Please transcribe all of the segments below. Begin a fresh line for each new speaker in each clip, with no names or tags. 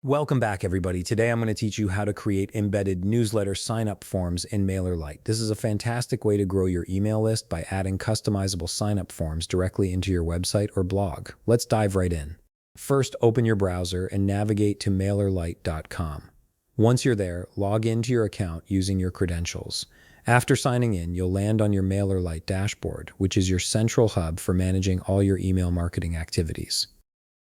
Welcome back, everybody. Today I'm going to teach you how to create embedded newsletter sign-up forms in MailerLite. This is a fantastic way to grow your email list by adding customizable sign-up forms directly into your website or blog. Let's dive right in. First, open your browser and navigate to MailerLite.com. Once you're there, log into your account using your credentials. After signing in, you'll land on your MailerLite dashboard, which is your central hub for managing all your email marketing activities.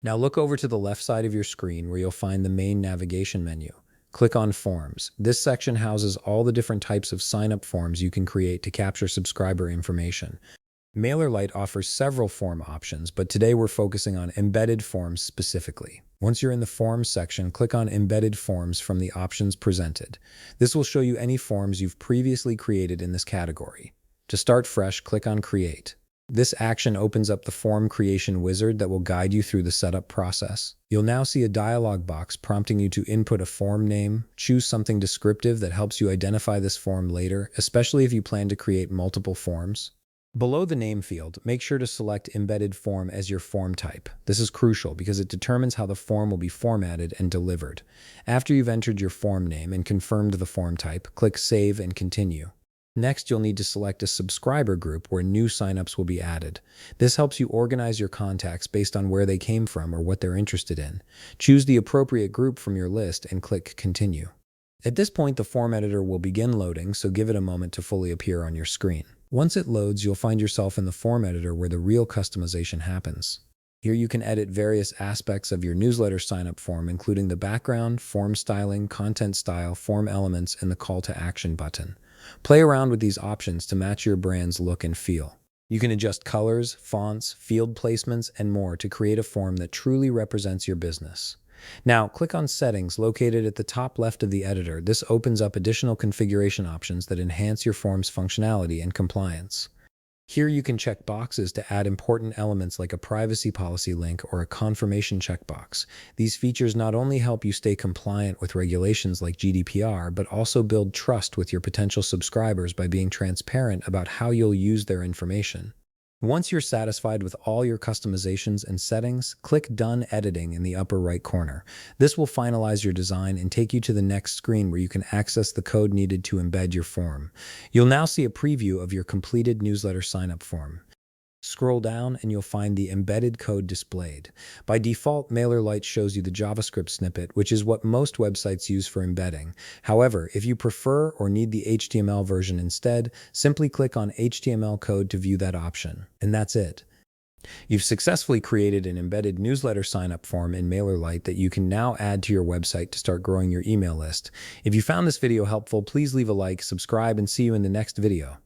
Now look over to the left side of your screen where you'll find the main navigation menu. Click on Forms. This section houses all the different types of sign-up forms you can create to capture subscriber information. MailerLite offers several form options, but today we're focusing on embedded forms specifically. Once you're in the Forms section, click on Embedded Forms from the options presented. This will show you any forms you've previously created in this category. To start fresh, click on Create. This action opens up the form creation wizard that will guide you through the setup process. You'll now see a dialog box prompting you to input a form name. Choose something descriptive that helps you identify this form later, especially if you plan to create multiple forms. Below the name field, make sure to select Embedded Form as your form type. This is crucial because it determines how the form will be formatted and delivered. After you've entered your form name and confirmed the form type, click Save and Continue. Next, you'll need to select a subscriber group where new signups will be added. This helps you organize your contacts based on where they came from or what they're interested in. Choose the appropriate group from your list and click Continue. At this point, the form editor will begin loading, so give it a moment to fully appear on your screen. Once it loads, you'll find yourself in the form editor where the real customization happens. Here you can edit various aspects of your newsletter sign-up form, including the background, form styling, content style, form elements, and the call to action button. Play around with these options to match your brand's look and feel. You can adjust colors, fonts, field placements, and more to create a form that truly represents your business. Now, click on Settings located at the top left of the editor. This opens up additional configuration options that enhance your form's functionality and compliance. Here you can check boxes to add important elements like a privacy policy link or a confirmation checkbox. These features not only help you stay compliant with regulations like GDPR, but also build trust with your potential subscribers by being transparent about how you'll use their information. Once you're satisfied with all your customizations and settings, click Done Editing in the upper right corner. This will finalize your design and take you to the next screen where you can access the code needed to embed your form. You'll now see a preview of your completed newsletter sign-up form. Scroll down and you'll find the embedded code displayed. By default, MailerLite shows you the JavaScript snippet, which is what most websites use for embedding. However, if you prefer or need the HTML version instead, simply click on HTML code to view that option. And that's it. You've successfully created an embedded newsletter sign-up form in MailerLite that you can now add to your website to start growing your email list. If you found this video helpful, please leave a like, subscribe, and see you in the next video.